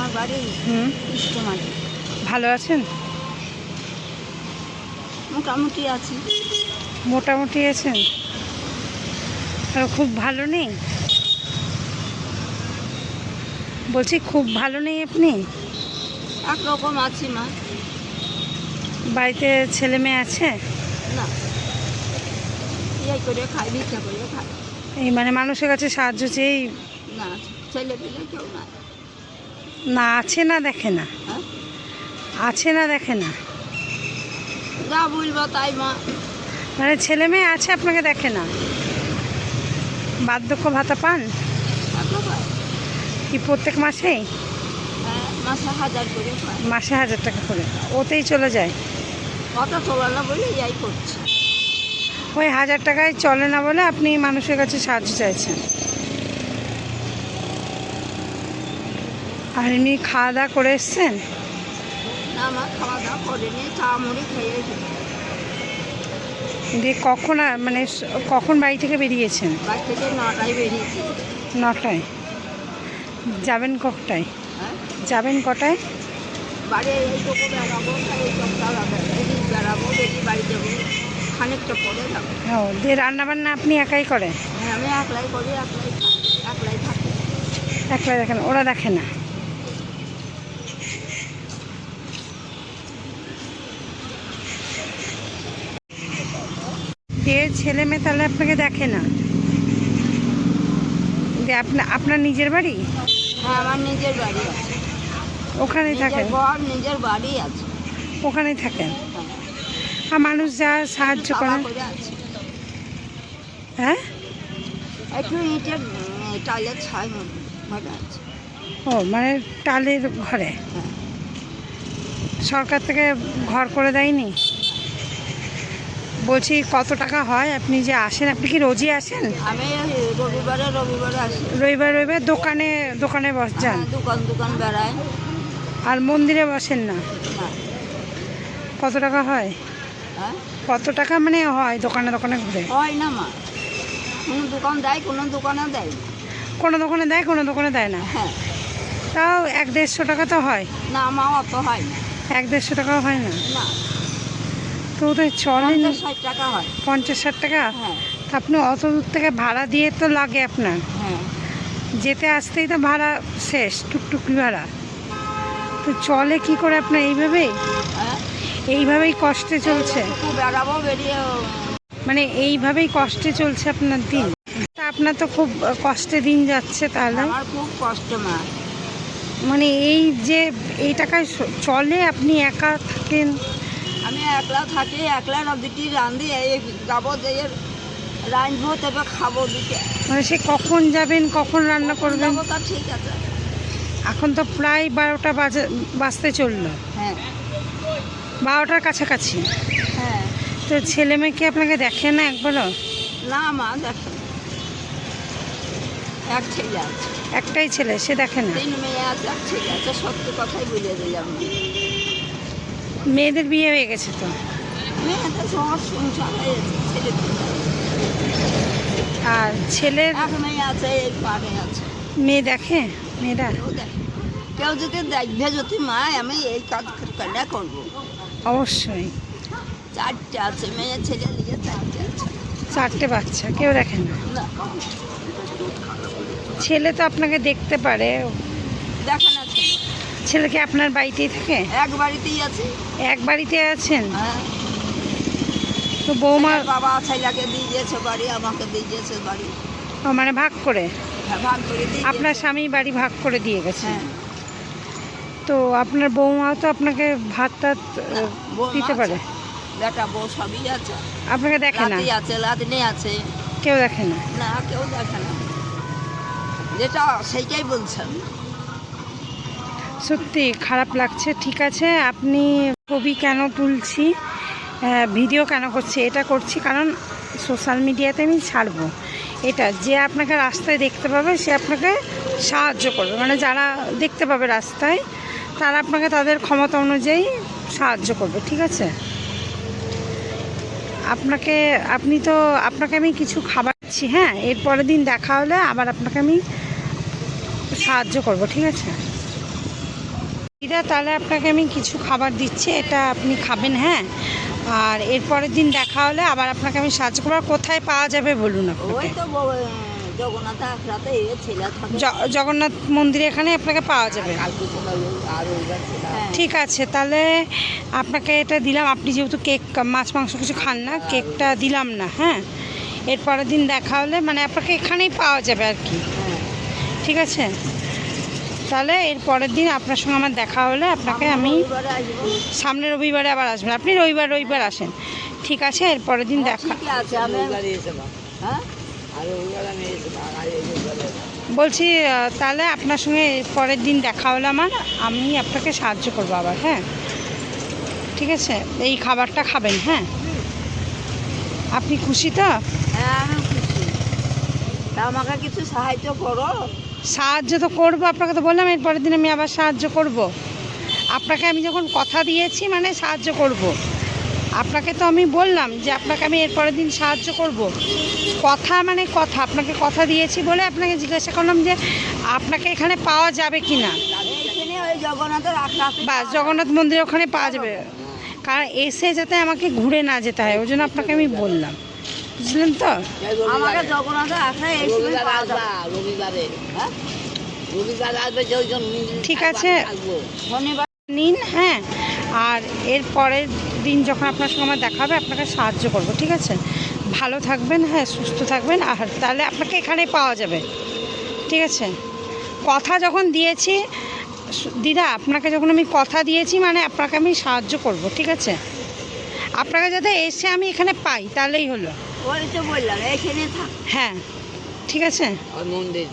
আমার বাড়ি ইষ্টমাটি। ভালো আছেন? মোটামুটি আছি। মোটামুটি আছেন, আর খুব ভালো নেই? বলছি খুব ভালো নেই আপনি? একরকম আছি মা। বাড়িতে ছেলে মেয়ে আছে? না, এই করে খাই, ভিক্ষা করে খাই। এই মানে মানুষের কাছে সাহায্য চেয়েই? না, ছেলে পেলে কেউ না। না আছে না দেখে না? হ্যাঁ, আছে না দেখে না? যা বলবো তাই মা। মানে ছেলে মেয়ে আছে, আপনাকে দেখে না? বার্ধক্য ভাতা পান কি প্রত্যেক মাসেই? হ্যাঁ, মাসে 1000 করে পাই। মাসে 1000 টাকা করে? ওতেই চলে যায়? কথা চলে না বলে যাই করছি। ওই 1000 টাকায় চলে না বলে আপনি মানুষের কাছে সাহায্য চাইছেন? আর এমনি খাওয়া দাওয়া করে এসছেন? না মা, খাওয়া দাওয়া করিনি, চা মুড়ি খেয়ে এসেছি। দিয়ে কখন মানে কখন বাড়ি থেকে বেরিয়েছেন? বাড়ি থেকে 9টায় বেরিয়েছি। 9টায়? যাবেন কটায়? হ্যাঁ, যাবেন কটায়? বাড়ি এইটুকু বেড়াবো, এই সপ্তাহ বেড়াবো, বেরিয়ে বাড়ি যাবো, খানিকটা পরে যাবো। ও, দিয়ে রান্নাবান্না আপনি একাই করেন? হ্যাঁ, আমি একলাই করি, একলাই থাকি। একলাই দেখেন, ওরা দেখে না? দিয়ে ছেলে মেয়ে তাহলে আপনাকে দেখে না? দিয়ে আপনার নিজের বাড়ি? হ্যাঁ, আমার নিজের বাড়ি আছে। ওখানেই থাকেন? ঘর, নিজের বাড়ি আছে। ওখানেই থাকেন? আর মানুষ যা সাহায্য করেন? হ্যাঁ, একটু ইটের টাইলের ছাই মধ্যে আছে। ও মানে টালের ঘরে? হ্যাঁ। সরকার থেকে ঘর করে দেয়নি? বলছি কত টাকা হয়? আপনি যে আসেন, আপনি কি রোজই আসেন? আমি রবিবারে আসি। রবিবার দোকানে যান? দোকান বেড়ায়। আর মন্দিরে বসেন না? না। কত টাকা হয়? হ্যাঁ, কত টাকা মানে হয় দোকানে ঘুরে? হয় না মা, কোনো দোকান দেয়, কোনো দোকানে দেয় না। কোনো দোকানে দেয়, কোনো দোকানে দেয় না? হ্যাঁ। তাও 100-150 টাকা তো হয়? না মা, অত হয় না। 100-150 টাকাও হয় না? না, তো ওদের চলেন? 50-60 টাকা হয়। 50-60 টাকা? হ্যাঁ। তা আপনি অত দূর থেকে ভাড়া দিয়ে তো লাগে আপনার? হ্যাঁ। যেতে আসতেই তো ভাড়া শেষ, টুকটুকি ভাড়া। তো চলে কি করে আপনার এইভাবেই? হ্যাঁ, এইভাবেই কষ্টে চলছে? বেড়াবো, বেরিয়ে মানে এইভাবেই কষ্টে চলছে আপনার দিন? তা আপনার তো খুব কষ্টে দিন যাচ্ছে তাহলে। আমার খুব কষ্ট মা। মানে এই টাকায় চলে? আপনি একা থাকেন? আমি একলা থাকি, একলা দুটি রাঁধি, এই যাবো, দিয়ে রাঁধবো, তবে খাবো দুটো। মানে সে কখন যাবেন, কখন রান্না করবেন? যাবো, তা ঠিক আছে। এখন তো প্রায় 12টা বাজতে চললো। হ্যাঁ। 12টার কাছাকাছি। হ্যাঁ। তো ছেলে মেয়ে কি আপনাকে দেখে না একবারও? না মা, দেখে না। এক ছেলে আছে। একটাই ছেলে, সে দেখে না? 3 মেয়ে আছে, এক ছেলে আছে। সত্যি কথাই বলে দিলাম। মেয়েদের বিয়ে হয়ে গেছে তো? মেয়েদের সব সংসার হয়েছে, ছেলে আর ছেলের? এক মেয়ে আছে, এই পাড়ে আছে। মেয়ে দেখে? মেয়েরা কেউ যদি দেখবে, যদি মা, আমি এই কাজ কেনা করবো। অবশ্যই। 4টে আছে মেয়ে, ছেলে নিয়ে 4টে আছে। 4টে বাচ্চা, কেউ দেখে না? না, ছেলে তো আপনাকে দেখতে পারে। দেখে না ছেলে। ছেলে কি আপনার বাড়িতেই থাকে? এক বাড়িতেই আছে। এক বাড়িতে আছেন? হ্যাঁ। তো বৌমা? বাবা ছেলেকে দিয়ে দিয়েছে বাড়ি, আমাকে দিয়ে দিয়েছে বাড়ি। ও মানে ভাগ করে? হ্যাঁ, ভাগ করে দিয়ে আপনার স্বামী বাড়ি ভাগ করে দিয়ে গেছে? হ্যাঁ। তো আপনার বৌমাও তো আপনাকে ভাত টাত দিতে পারে? বেটা বউ সবই আছে। আপনাকে দেখে না? লাতি আছে, লাতনি আছে। কেউ দেখে না? না, কেউ দেখে না। যেটা সেইটাই বলছেন। সত্যি খারাপ লাগছে। ঠিক আছে, আপনি ছবি কেন তুলছি, ভিডিও কেন করছি? এটা করছি কারণ সোশ্যাল মিডিয়াতে আমি ছাড়বো। এটা যে আপনাকে রাস্তায় দেখতে পাবে সে আপনাকে সাহায্য করবে। মানে যারা দেখতে পাবে রাস্তায়, তারা আপনাকে তাদের ক্ষমতা অনুযায়ী সাহায্য করবে। ঠিক আছে? আপনাকে আমি কিছু খাবার দিচ্ছি। হ্যাঁ, এর পরের দিন দেখা হলে আবার আপনাকে আমি সাহায্য করব। ঠিক আছে? দিদা তাহলে আপনাকে আমি কিছু খাবার দিচ্ছি, এটা আপনি খাবেন, হ্যাঁ। আর এরপরের দিন দেখা হলে আবার আপনাকে আমি সাহায্য করবো। আর কোথায় পাওয়া যাবে বলুন ওই আপনাকে? তো জগন্নাথ আখড়াতে ছেলে থাকে। জগন্নাথ মন্দিরে এখানে আপনাকে পাওয়া যাবে। হ্যাঁ। ঠিক আছে, তাহলে আপনাকে এটা দিলাম। আপনি যেহেতু কেক মাছ মাংস কিছু খান না, কেকটা দিলাম না, হ্যাঁ। এরপরের দিন দেখা হলে মানে আপনাকে এখানেই পাওয়া যাবে আর কি। হ্যাঁ। ঠিক আছে, তাহলে এর পরের দিন আপনার সঙ্গে আমার দেখা হলে আপনাকে আমি রবিবারে আসবো। সামনের রবিবারে আবার আসবেন। আপনি রবিবার আসেন, ঠিক আছে। এর পরের দিন দেখা ঠিক আছে, আমি হ্যাঁ বলছি, তাহলে আপনার সঙ্গে পরের দিন দেখা হলে আমি আপনাকে সাহায্য করবো আবার, হ্যাঁ। ঠিক আছে, এই খাবারটা খাবেন, হ্যাঁ। আপনি খুশি তো? হ্যাঁ আমি খুশি। তা আমাকে কিছু সাহায্য করো। সাহায্য তো করবো, আপনাকে তো বললাম এর পরের দিন আমি আবার সাহায্য করব। আপনাকে আমি যখন কথা দিয়েছি মানে সাহায্য করব। আপনাকে তো আমি বললাম যে আপনাকে আমি এর পরের দিন সাহায্য করব। কথা মানে কথা, আপনাকে কথা দিয়েছি বলে আপনাকে জিজ্ঞাসা করলাম যে আপনাকে এখানে পাওয়া যাবে কি না। এইখানে ওই জগন্নাথের আখড়া বাস জগন্নাথ মন্দিরে ওখানে পাওয়া যাবে, কারণ এসে যাতে আমাকে ঘুরে না যেতে হয়, ওই জন্য আপনাকে আমি বললাম, বুঝলেন তো? আমাকে জগন্নাথের আখড়ায় এই সময় পাওয়া যাবে। রবিবারে হ্যাঁ রবিবার আসবে ঠিক আছে, শনিবার নিন, হ্যাঁ। আর এর পরের দিন যখন আপনার সঙ্গে আমার দেখা হবে আপনাকে সাহায্য করব, ঠিক আছে? ভালো থাকবেন, হ্যাঁ, সুস্থ থাকবেন। আর তাহলে আপনাকে এখানেই পাওয়া যাবে, ঠিক আছে? কথা যখন দিয়েছি দিদা, আপনাকে যখন আমি কথা দিয়েছি মানে আপনাকে আমি সাহায্য করব, ঠিক আছে? আপনাকে যাতে এসে আমি এখানে পাই তাহলেই হলো। ওই তো বললাম এইখানে থাক। হ্যাঁ, ঠিক আছে। মন্দির